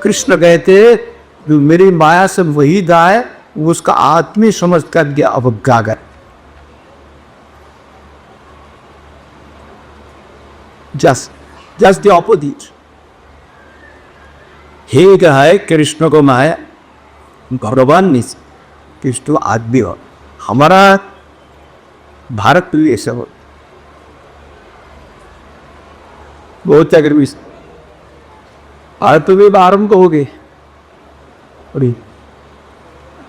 कृष्ण कहते जो मेरी माया से वही दाए वो उसका आत्मी समझ कर गया अवगागर। Just the opposite. हे कहा है कृष्ण को माया भगवान नहीं, कृष्ण आदमी हो। हमारा भारत में भी ऐसा हो बहुत अगर भी आज तो भी आरंभ हो गए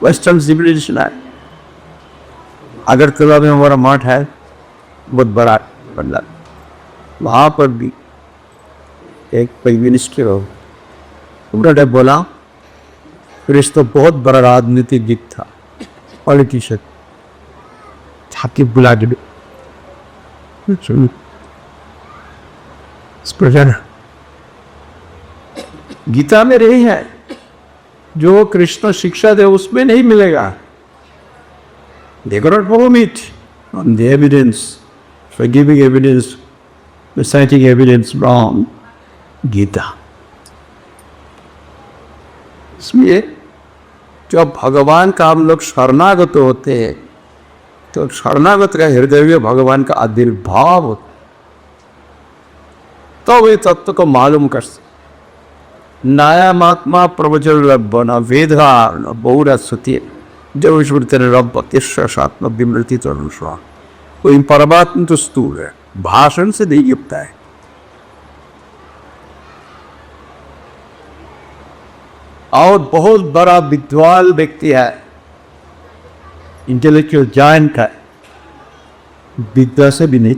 वेस्टर्न सिविलाइजेशन है। अगरतला में हमारा मठ है बहुत बड़ा बंगला, वहाँ पर भी एक प्राइम मिनिस्टर हो उन्होंने बोला कृष्ण तो बहुत बड़ा राजनीतिज्ञ था, पॉलिटिशियन छाती बुला दे गीता में रही है जो कृष्ण शिक्षा दे उसमें नहीं मिलेगा। They cannot perform it on the evidence, forgiving evidence, reciting evidence from Gita. इसलिए जब भगवान का हम लोग शरणागत होते हैं तो शरणागत का हृदय में भगवान का आविर्भाव होता तो वे तत्व को मालूम कर सकते। नायामात्मा प्रवचन रब्बना वेदा बहुरा सुति जब स्मृति रब्ब तिस्सात्म विमृति तरुष्वा। कोई परमात्मा तो स्थूल है, भाषण से नहीं गिरता है। और बहुत बड़ा विद्वान व्यक्ति है, इंटेलेक्चुअल जायंट है, विद्या से भी नहीं।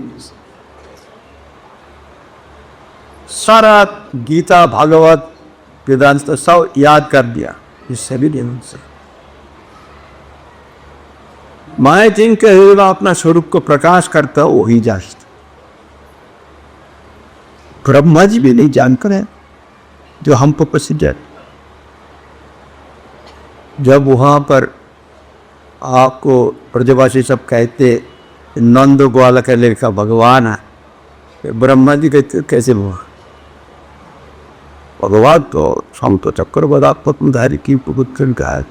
सारा गीता भागवत वेदांत सब याद कर दिया, इससे भी नहीं उनसे माया जिनके हृदय अपना स्वरूप को प्रकाश करता वही जानता। ब्रह्मा जी भी नहीं जानकर है जो हमको प्रसिद्ध है। जब वहां पर आपको ब्रजवासी सब कहते नंद ग्वाल का लड़का भगवान है, ब्रह्मा जी कहते कैसे भगवान तो हम तो चक्कर बदात्मधारी की पुत्र का है,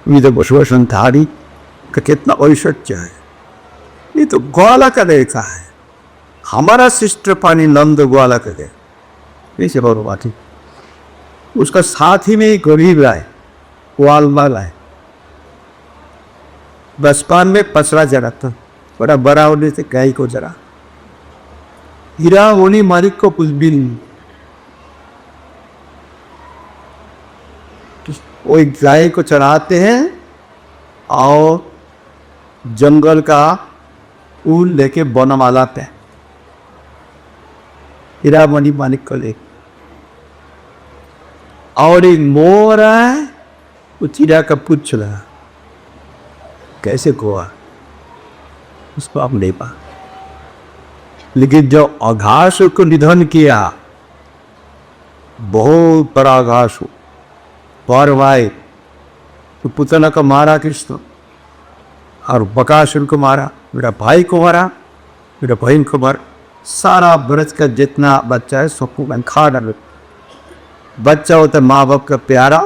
ये तो बसवसंधारी का कितना ऐश्वर्य है। ये तो ग्वाला का लड़का है, हमारा शिष्ट पानी नंद ग्वाला का है। कैसे भगवान उसका साथी में ही गरीब है, वाल है, बचपन में पसरा जरा था, बड़ा बड़ा होने से गाय को जरा हीरा होनी मालिक को कुछ भी नहीं। वो एक गाय को चराते हैं और जंगल का ऊन लेके बनमाला पे हीरा मणि मालिक को ले, और एक मोर है वो चिड़ा का पूछ रहा कैसे गोवा उसको आप नहीं पा। लेकिन जो अघास को निधन किया, बहुत बड़ा अघास हो पर भाई तो पुतना को मारा कृष्ण और बकासुर को मारा, मेरा भाई को मारा, मेरा बहन को मारा, सारा ब्रज का जितना बच्चा है सबको मैं खा डाल। बच्चा होता माँ बाप का प्यारा,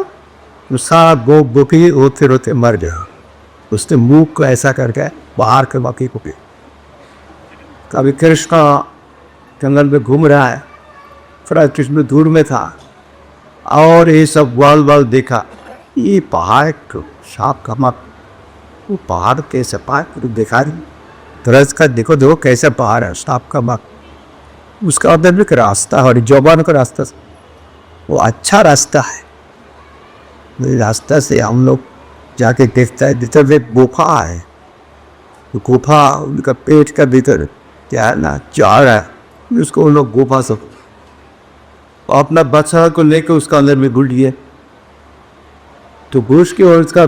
तो सारा गो गोपी होते रोते मर गया। उसने मुंह को ऐसा करके बाहर के बाकी को भी। कभी कृष्ण जंगल में घूम रहा है, फिर कृष्ण दूर में था और ये सब वाल वाल देखा, ये पहाड़ सांप का मत, वो पहाड़ कैसे पहाड़ देखा रही तरस का देखो देखो कैसे पहाड़ है सांप का मत। उसका अंदर भी रास्ता है, जवान का रास्ता वो अच्छा रास्ता है। रास्ता से हम लोग जाके देखता है भीतर में गुफा है, तो गुफा उनका पेट का भीतर क्या है ना चार है, उसको उन लोग गुफा सब अपना बच्चा को लेकर उसका अंदर में घुट गए। तो घुस के और उसका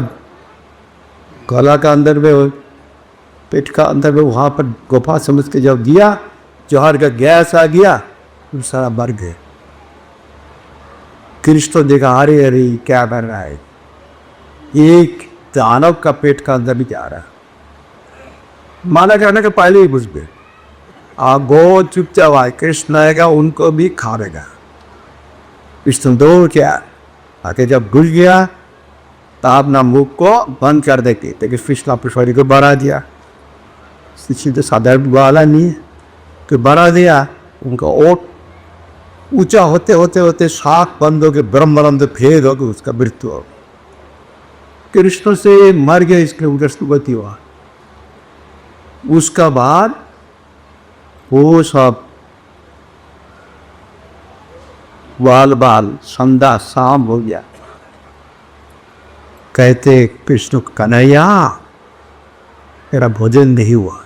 गला का अंदर में पेट का अंदर में वहाँ पर गुफा समझ के जब दिया, जहर का गैस आ गया तो सारा मर गए। कृष्ण देखा अरे अरे क्या कर रहा है, एक दानव का पेट का अंदर भी जा रहा है। माना जाने के पहले ही घुस गए। गो चुपचाप आए, कृष्ण आएगा उनको भी खा लेगा। कृष्ण दो क्या आके जब घुस गया तो अपना मुख को बंद कर देते थे कि कृष्णा पिछवाड़ी को बढ़ा दिया। सीधे साधारण वाला नहीं है कि बढ़ा दिया, उनका ओट ऊंचा होते होते होते शाख बंद हो के ब्रह्मानंद भेद हो गए, उसका मृत्यु हो। कृष्ण से मर गया, इसके उधर सुगति हुआ। उसका बाद वो सब बाल बाल संध्या शाम हो गया। कहते कृष्ण कन्हैया तेरा भोजन नहीं हुआ।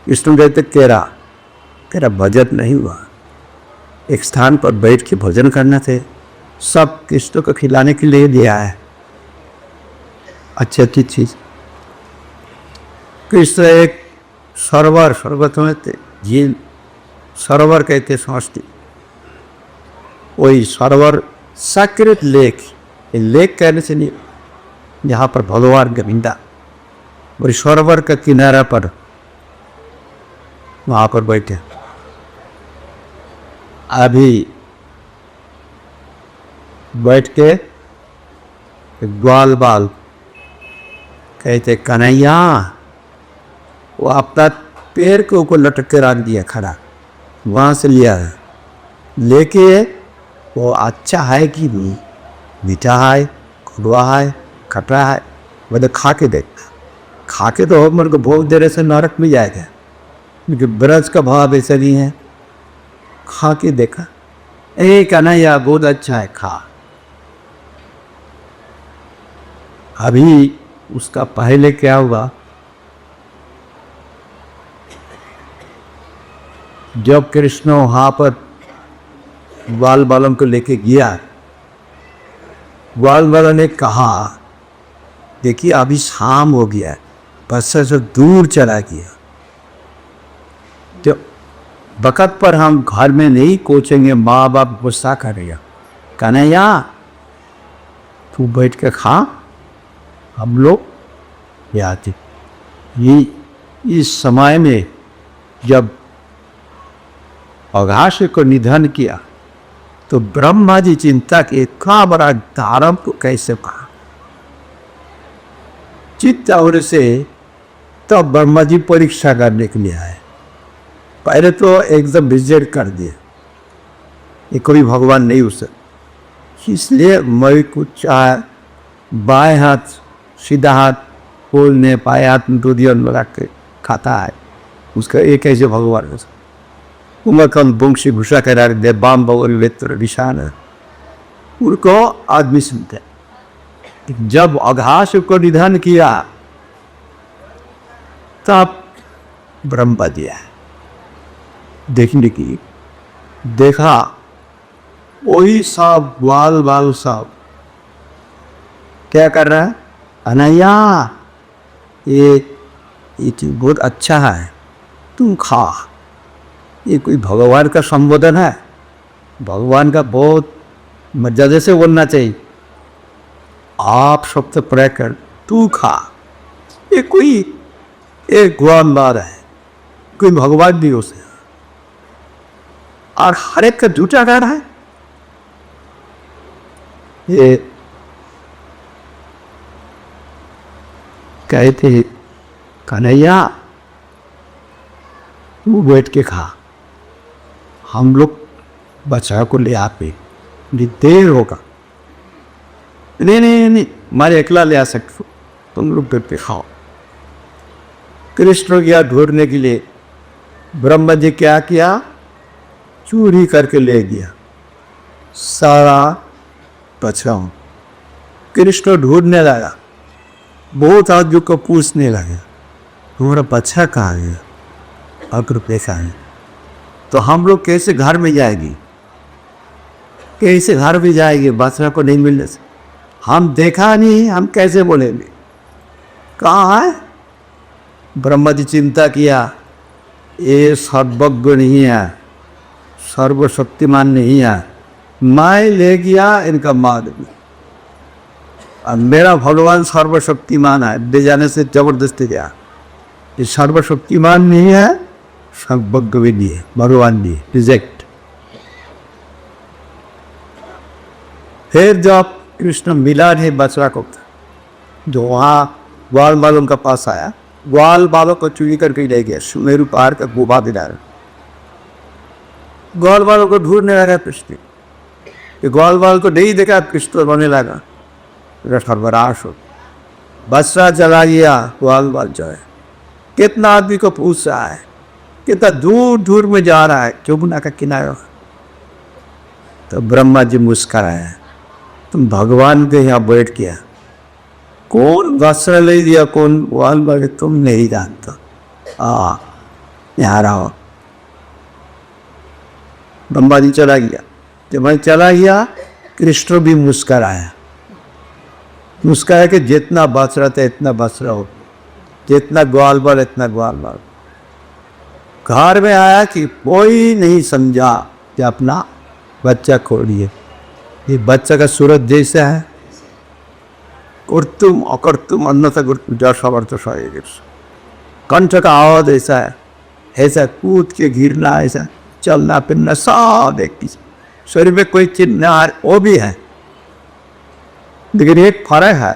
कृष्ण कहते तेरा भोजन नहीं हुआ। एक स्थान पर बैठ के भोजन करना थे, सब कृष्ण को खिलाने के लिए दिया है, अच्छी अच्छी चीज। कृष्ण एक सरोवर में थे, झील सरोवर कहते समझते, वही सरोवर सकृत लेक, लेक कहने से नहीं, यहाँ पर भगवान गोविंदा वही सरोवर का किनारा पर वहाँ पर बैठे। अभी बैठ के ग्वाल बाल कहते कन्हैया, वो अपना पैर के ऊपर लटक के रख दिया खड़ा, वहाँ से लिया है, लेके वो अच्छा है कि नहीं, मीठा है, कड़वा है, खट्टा है, वह खा के देखना। खा के तो मेरे को भोग देने से नरक में जाएगा, क्योंकि ब्रज का भाव ऐसा नहीं है। खा के देखा, कन्हैया बहुत अच्छा है, खा। अभी उसका पहले क्या हुआ, जब कृष्ण वहां पर ग्वाल बालों को लेके गया, ग्वाल बालों ने कहा देखिए अभी शाम हो गया, बच्चा से दूर चला गया, तो वक़्त पर हम घर में नहीं कोचेंगे, माँ बाप गुस्सा करेगा। कन्हैया तू बैठ के खा, हम लोग ये आते। ये इस समय में जब अघासुर को निधन किया तो ब्रह्मा जी चिंता के इतना बड़ा दारम को कैसे कहा, चित्त होने से तब ब्रह्मा जी परीक्षा करने के लिए आए। पहले तो एकदम रिजेक्ट कर दिया, ये कोई भगवान नहीं उसे, इसलिए मैं कुछ बाएं हाथ सीधा हाथ खोलने, बाएं हाथ में दूध लगा के खाता है, उसका एक ऐसे भगवान उमरकंद वंशी भूषा करा दे बाम बवर वेत्र विशान, उनको आदमी सुनते। जब अघासुर को निधन किया तब ब्रह्मा दिया देखने की, देखा वही सब बाल बाल सब क्या कर रहा है, कन्हैया ये बहुत अच्छा है, तुम खा। ये कोई भगवान का संबोधन है? भगवान का बहुत मर्यादा से बोलना चाहिए, आप शब्द प्रयोग कर, तू खा। ये कोई एक गुआन बार है, कोई भगवान भी उसे, और हर एक का झूठा गा रहा है। ये कहते कन्हैया तू बैठ के खा, हम लोग बच्चा को ले आते, देर होगा। नहीं नहीं नहीं, हमारे अकेला ले आ सकते, तुम लोग बैठ के खाओ। कृष्ण गया ढूंढने के लिए, ब्रह्मा जी क्या किया, चोरी करके ले गया सारा बच्चा। कृष्ण ढूंढने लगा, बहुत आदमी को पूछने लगा तुम्हारा बच्चा कहाँ गया, अगर पैसा है तो हम लोग कैसे घर में जाएगी, कैसे घर में जाएगी, बच्चा को नहीं मिलने से। हम देखा नहीं, हम कैसे बोलेंगे कहाँ है। ब्रह्मा जी चिंता किया, ये सर्वज्ञ नहीं है, सर्वशक्तिमान नहीं है, मैं ले गया इनका मार। मेरा भगवान सर्वशक्तिमान है, ले जाने से जबरदस्ती गया। ये सर्वशक्तिमान नहीं है, सर्वज्ञ भी नहीं है, भगवान भी रिजेक्ट। फिर जब कृष्ण मिला नहीं बछड़ा को, जो वहाँ ग्वाल वालों के पास आया, ग्वाल वालों को चुरी करके ले गया सुमेरु पहाड़ का गुफा दिला। ग्वाल वालों को ढूंढने लगा कृष्ण, ग्वाल वाल को नहीं देखा, कृष्ण रोने लगा, सर्वराश हो, बछड़ा चला गया, ग्वाल वाल जो है कितना आदमी को पूछ रहा है, कितना दूर दूर में जा रहा है, यमुना का किनारा। तो ब्रह्मा जी मुस्कुराया, तुम भगवान के यहाँ बैठ गया, कौन वस्त्र ले दिया, कौन ग्वाल वाल, तुम नहीं जानता, यहाँ रहो। ब्रह्मा जी चला गया। जब मैं चला गया, कृष्ण भी मुस्कुराया, मुस्कुराया कि जितना बछड़ा था इतना बछड़ा हो, जितना ग्वाल बाल इतना ग्वाल बाल। घर में आया कि कोई नहीं समझा कि अपना बच्चा खो लिए। ये बच्चा का सूरत जैसा है, कुर्तुम अकर्तुम अन्यथा गुर्तुम जा समर्थ सही, कंठ का आवाज ऐसा है, ऐसा कूद के गिरना, ऐसा चलना फिरना सब एक चीज, शरीर में कोई चिन्ह ना वो भी है, लेकिन एक फर्क है।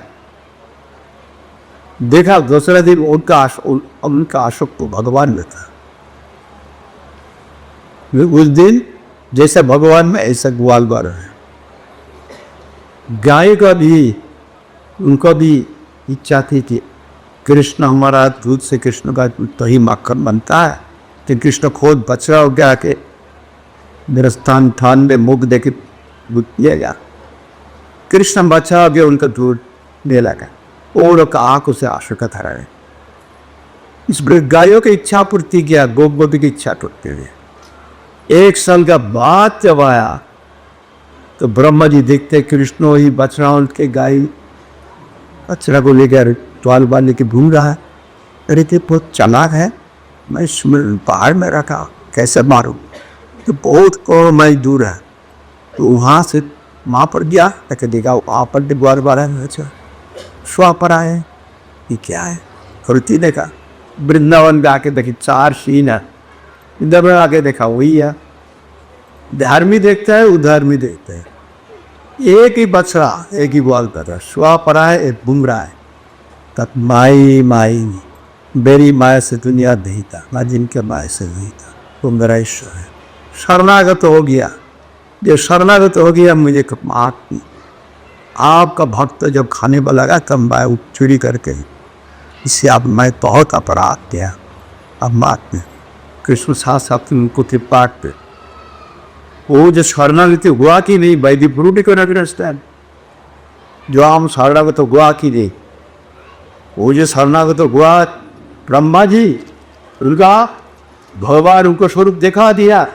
देखा दूसरा दिन उनका आशुक तो भगवान में था। उस दिन जैसा भगवान में ऐसा ग्वाल बाल है। गाय का भी, उनको भी इच्छा थी कि कृष्ण हमारा दूध से कृष्ण का दही माखन बनता है, तो कृष्ण खुद बछड़ा हो गया कि मेरे स्थान थान में मुख देके दूध पिएगा। कृष्ण बच्चा हो गया, उनका दूध ले लगा, और का आंख उसे आशुका था रहे। इस गायों की इच्छा पूर्ति किया, गोपी की इच्छा टूटती हुई। 1 साल का बाद जब आया तो ब्रह्मा जी देखते कृष्ण वही बछड़ा उनके गाय बछड़ा को लेकर ट्वाल बाल लेके घूम रहा है। अरे ते बहुत चालाक है, मैं पहाड़ में रखा, कैसे मारूं, तो बहुत को मैं दूर है, तो वहाँ से वहाँ पर गया, लेकिन देखा वहाँ पर ग्वाल बाल है, स्वा पर आए, ये क्या है, खरुती देखा। वृंदावन में आके देखी 4 सीन है, इधर में आके देखा वही है, इधर भी देखता है उधर भी देखता है, एक ही बछड़ा एक ही ग्वाल कर रहा है, स्वा पर आए, एक घूम रहा है। तब माई माई मेरी माया से दुनिया नहीं था, ना जिनके माया से नहीं था, वो मेरा ईश्वर है। शरणागत हो गया, जो शरणागत हो गया मुझे माफ की। आपका भक्त जब खाने पर लगा तब मैं चोरी करके, इससे अब मैं बहुत अपराध किया, अब मात में कृष्ण साथ उनको पाठ पे वो जो शरणागति हुआ कि नहीं, बाई दी ब्रूटी को अंडरस्टैंड, जो हम शरणागत हुआ कि नहीं, वो जो शरणागत हुआ ब्रह्मा जी, उनका भगवान उनको स्वरूप दिखा दिया।